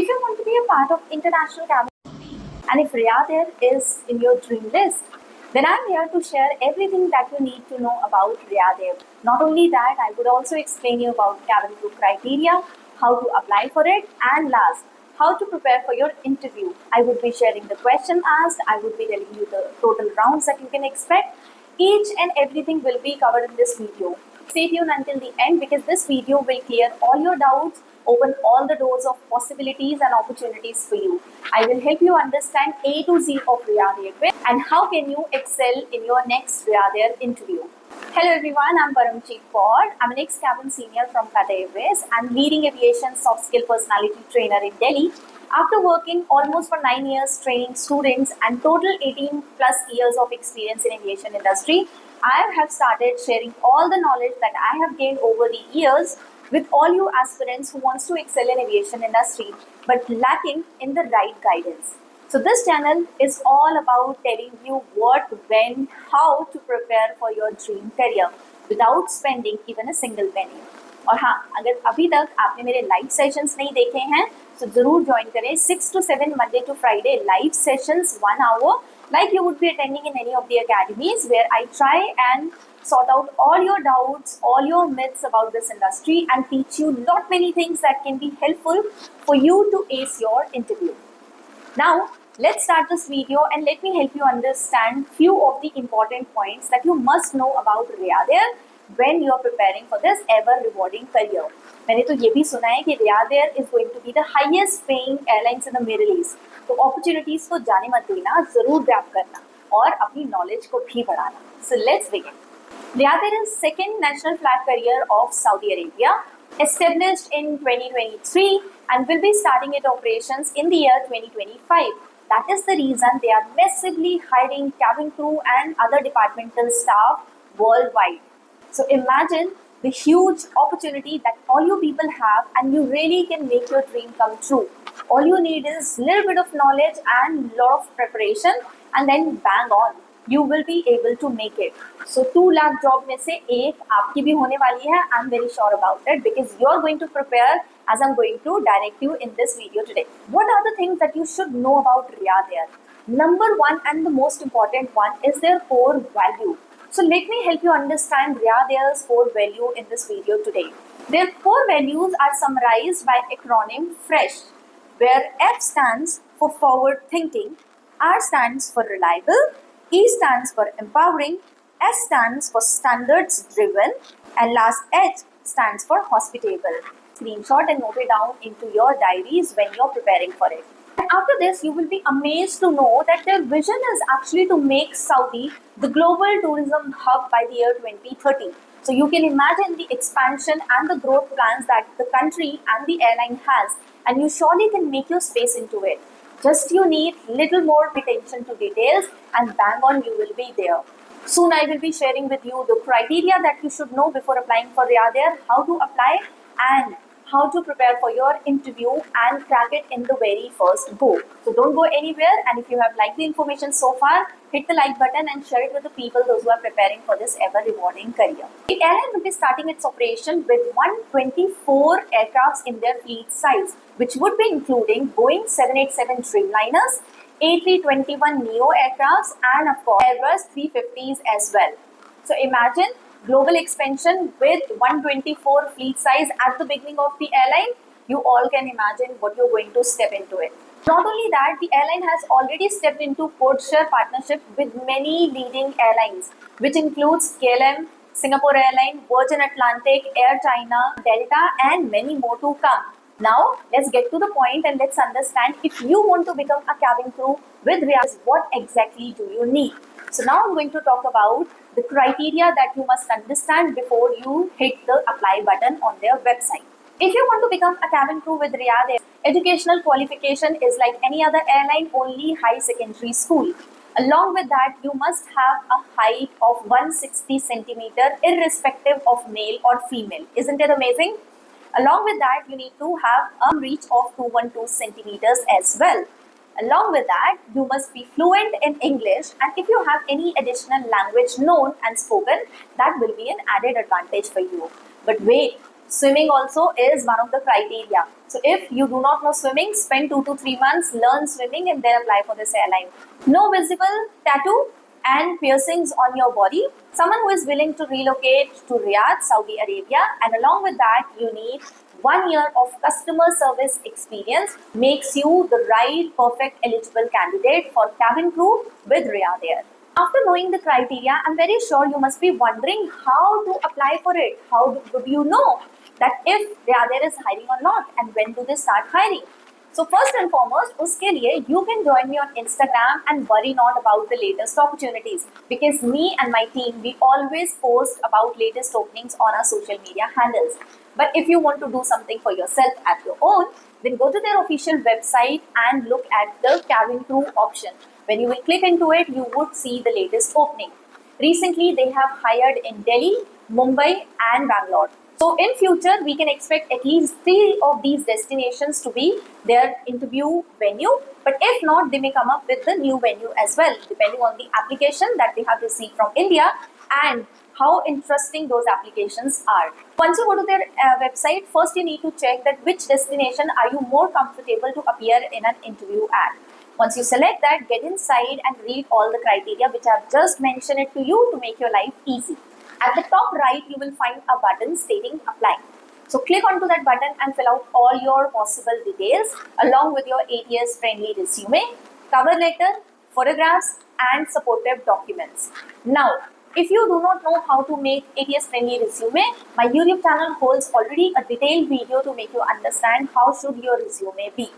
If you want to be a part of international cabin, and if Riyadh Air is in your dream list, then I'm here to share everything that you need to know about Riyadh Air. Not only that, I would also explain you about cabin crew criteria, how to apply for it, and last, how to prepare for your interview. I would be sharing the question asked, I would be telling you the total rounds that you can expect. Each and everything will be covered in this video. Stay tuned until the end because this video will clear all your doubts, open all the doors of possibilities and opportunities for you. I will help you understand A to Z of Riyadh Airways and how can you excel in your next Riyadh Air interview. Hello everyone, I'm Paramjeet Kaur. I'm an ex-cabin senior from Qatar Airways and leading aviation soft skill personality trainer in Delhi. After working almost for 9 years training students and total 18 plus years of experience in aviation industry, I have started sharing all the knowledge that I have gained over the years with all you aspirants who wants to excel in aviation industry but lacking in the right guidance. So this channel is all about telling you what, when, how to prepare for your dream career without spending even a single penny. और हाँ, अगर अभी तक आपने मेरे live sessions नहीं देखे हैं तो जरूर ज्वाइन करें 6 to 7 Monday to Friday live sessions 1 hour like you would be attending in any of the academies where I try and sort out all your doubts, all your myths about this industry and teach you lot many things that can be helpful for you to ace your interview. Now, let's start this video and let me help you understand few of the important points that you must know about Riyadh Air when you are preparing for this ever rewarding career. मैंने तो ये भी सुना है कि Riyadh Air is going to be the highest paying airlines in the Middle East. तो opportunities को जाने मत देना, जरूर grab करना और अपनी knowledge को भी बढ़ाना. So let's begin. Riyadh Air is second national flag carrier of Saudi Arabia, established in 2023 and will be starting its operations in the year 2025. That is the reason they are massively hiring cabin crew and other departmental staff worldwide. So imagine the huge opportunity that all you people have and you really can make your dream come true. All you need is a little bit of knowledge and lot of preparation and then bang on. You will be able to make it. So 2 lakh job में से एक आपकी भी होने वाली है. I'm very sure about it because you're going to prepare as I'm going to direct you in this video today. What are the things that you should know about Riyadh Air? Number one and the most important one is their core value. So let me help you understand Riyadh Air's core value in this video today. Their core values are summarized by acronym FRESH, where F stands for forward thinking, R stands for reliable, E stands for empowering, S stands for standards driven, and last H stands for hospitable. Screenshot and note it down into your diaries when you're preparing for it. And after this, you will be amazed to know that their vision is actually to make Saudi the global tourism hub by the year 2030. So you can imagine the expansion and the growth plans that the country and the airline has, and you surely can make your space into it. Just you need little more attention to details and bang on you will be there. Soon I will be sharing with you the criteria that you should know before applying for Riyadh Air, how to apply and how to prepare for your interview and crack it in the very first go. So don't go anywhere, and if you have liked the information so far, hit the like button and share it with the people those who are preparing for this ever rewarding career. The airline will be starting its operation with 124 aircrafts in their fleet size, which would be including Boeing 787 Dreamliners, A321neo aircrafts and of course Airbus 350s as well. So imagine global expansion with 124 fleet size at the beginning of the airline. You all can imagine what you're going to step into it. Not only that, the airline has already stepped into codeshare partnership with many leading airlines, which includes KLM, Singapore Airlines, Virgin Atlantic, Air China, Delta, and many more to come. Now, let's get to the point and let's understand if you want to become a cabin crew with Riyadh, what exactly do you need? So now I'm going to talk about the criteria that you must understand before you hit the apply button on their website. If you want to become a cabin crew with Riyadh Air, educational qualification is like any other airline, only high secondary school. Along with that, you must have a height of 160 centimeter irrespective of male or female. Isn't it amazing? Along with that, you need to have a reach of 212 centimeters as well. Along with that, you must be fluent in English, and if you have any additional language known and spoken, that will be an added advantage for you. But wait, Swimming also is one of the criteria. So if you do not know swimming, spend 2 to 3 months, learn swimming and then apply for this airline. No visible tattoo and piercings on your body. Someone who is willing to relocate to Riyadh, Saudi Arabia, and along with that, you need 1 year of customer service experience makes you the right, perfect, eligible candidate for cabin crew with Riyadh Air. After knowing the criteria, I'm very sure you must be wondering how to apply for it. How would you know that if Riyadh Air is hiring or not, and when do they start hiring? So first and foremost, uske liye you can join me on Instagram and worry not about the latest opportunities, because me and my team, we always post about latest openings on our social media handles. But if you want to do something for yourself at your own, then go to their official website and look at the cabin crew option. When you will click into it, you would see the latest opening. Recently, they have hired in Delhi, Mumbai and Bangalore. So in future, we can expect at least 3 of these destinations to be their interview venue. But if not, they may come up with the new venue as well, depending on the application that they have received from India and how interesting those applications are. Once you go to their website, first you need to check that which destination are you more comfortable to appear in an interview at. Once you select that, get inside and read all the criteria which I have just mentioned it to you to make your life easy. At the top right, you will find a button stating apply. So click onto that button and fill out all your possible details along with your ATS friendly resume, cover letter, photographs and supportive documents. Now, if you do not know how to make ATS friendly resume, my YouTube channel holds already a detailed video to make you understand how should your resume be.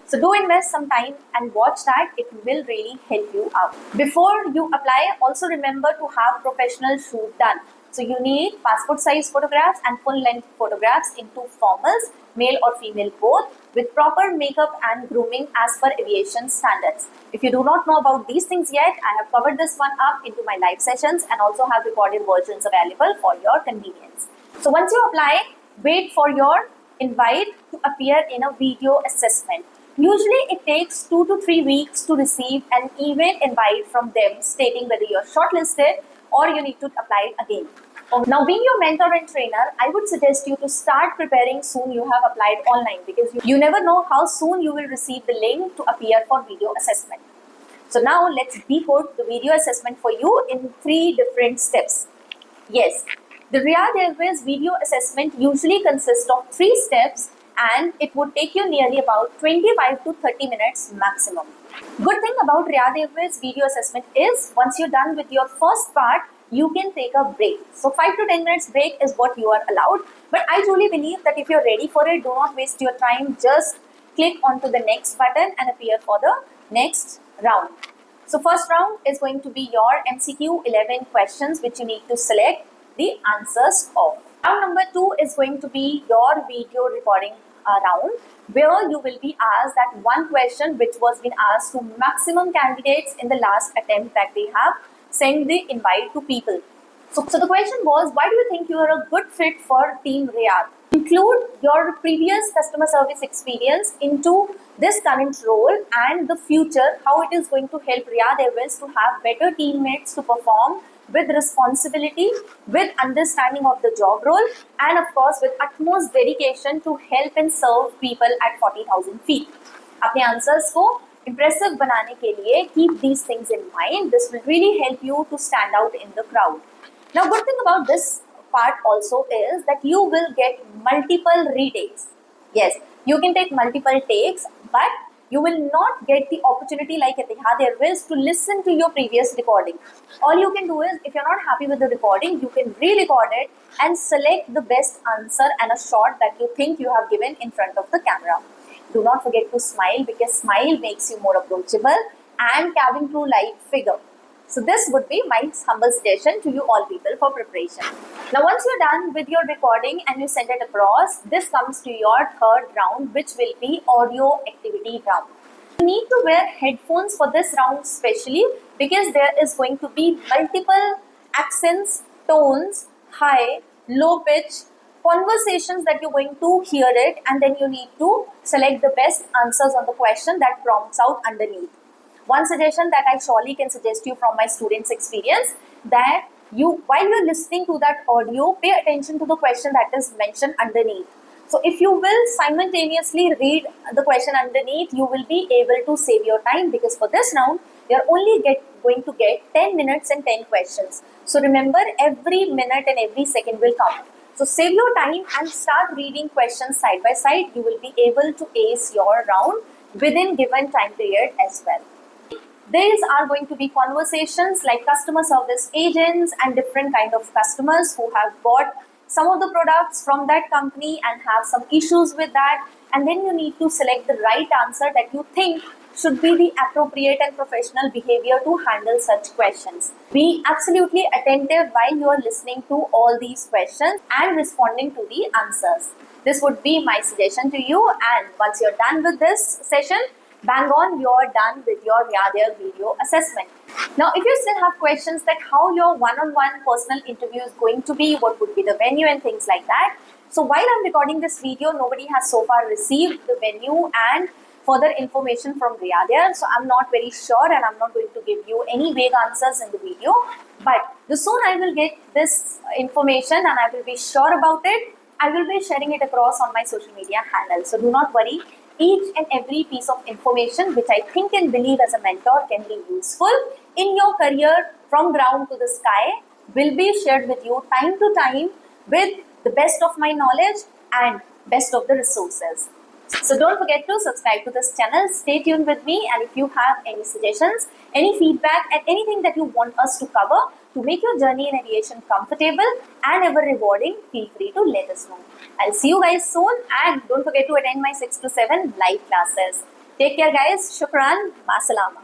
So do invest some time and watch that. It will really help you out. Before you apply, also remember to have professional shoot done. So you need passport size photographs and full length photographs into formals, male or female both, with proper makeup and grooming as per aviation standards. If you do not know about these things yet, I have covered this one up into my live sessions and also have recorded versions available for your convenience. So once you apply, wait for your invite to appear in a video assessment. Usually it takes 2 to 3 weeks to receive an email invite from them stating whether you're shortlisted or you need to apply it again. Now, being your mentor and trainer, I would suggest you to start preparing soon you have applied online, because you never know how soon you will receive the link to appear for video assessment. So now let's decode the video assessment for you in 3 different steps. Yes, the Riyadh Airways video assessment usually consists of 3 steps and it would take you nearly about 25 to 30 minutes maximum. Good thing about Riyadh Airways video assessment is once you're done with your first part, you can take a break. So 5 to 10 minutes break is what you are allowed. But I truly believe that if you're ready for it, do not waste your time. Just click onto the next button and appear for the next round. So first round is going to be your MCQ 11 questions which you need to select the answers of. Round number 2 is going to be your video recording round, where you will be asked that one question which was been asked to maximum candidates in the last attempt that they have sent the invite to people. So the question was, why do you think you are a good fit for Team Riyadh? Include your previous customer service experience into this current role and the future, how it is going to help Riyadh Airways to have better teammates to perform with responsibility, with understanding of the job role, and of course with utmost dedication to help and serve people at 40,000 feet. अपने answers को impressive बनाने के लिए keep these things in mind. This will really help you to stand out in the crowd. Now, good thing about this part also is that you will get multiple retakes. Yes, you can take multiple takes, but you will not get the opportunity like Etihad Airways to listen to your previous recording. All you can do is, if you're not happy with the recording, you can re-record it and select the best answer and a shot that you think you have given in front of the camera. Do not forget to smile, because smile makes you more approachable and cabin crew like figure. So this would be my humble suggestion to you all people for preparation. Now once you're done with your recording and you send it across, this comes to your third round, which will be audio activity round. You need to wear headphones for this round specially, because there is going to be multiple accents, tones, high, low pitch, conversations that you're going to hear it, and then you need to select the best answers on the question that prompts out underneath. One suggestion that I surely can suggest you from my students' experience, that while you're listening to that audio, pay attention to the question that is mentioned underneath. So if you will simultaneously read the question underneath, you will be able to save your time, because for this round, you're only going to get 10 minutes and 10 questions. So remember, every minute and every second will count. So save your time and start reading questions side by side. You will be able to ace your round within given time period as well. These are going to be conversations like customer service agents and different kind of customers who have bought some of the products from that company and have some issues with that, and then you need to select the right answer that you think should be the appropriate and professional behavior to handle such questions. Be absolutely attentive while you are listening to all these questions and responding to the answers. This would be my suggestion to you, and once you're done with this session, bang on, you're done with your Yadir video assessment. Now, if you still have questions that how your one-on-one personal interview is going to be, what would be the venue and things like that. So while I'm recording this video, nobody has so far received the venue and further information from Yadir. So I'm not very sure, and I'm not going to give you any vague answers in the video. But the soon I will get this information and I will be sure about it, I will be sharing it across on my social media handle. So do not worry. Each and every piece of information which I think and believe as a mentor can be useful in your career from ground to the sky will be shared with you time to time with the best of my knowledge and best of the resources. So don't forget to subscribe to this channel, stay tuned with me, and if you have any suggestions, any feedback and anything that you want us to cover to make your journey in aviation comfortable and ever rewarding, feel free to let us know. I'll see you guys soon, and don't forget to attend my 6 to 7 live classes. Take care guys, shukran, masalama.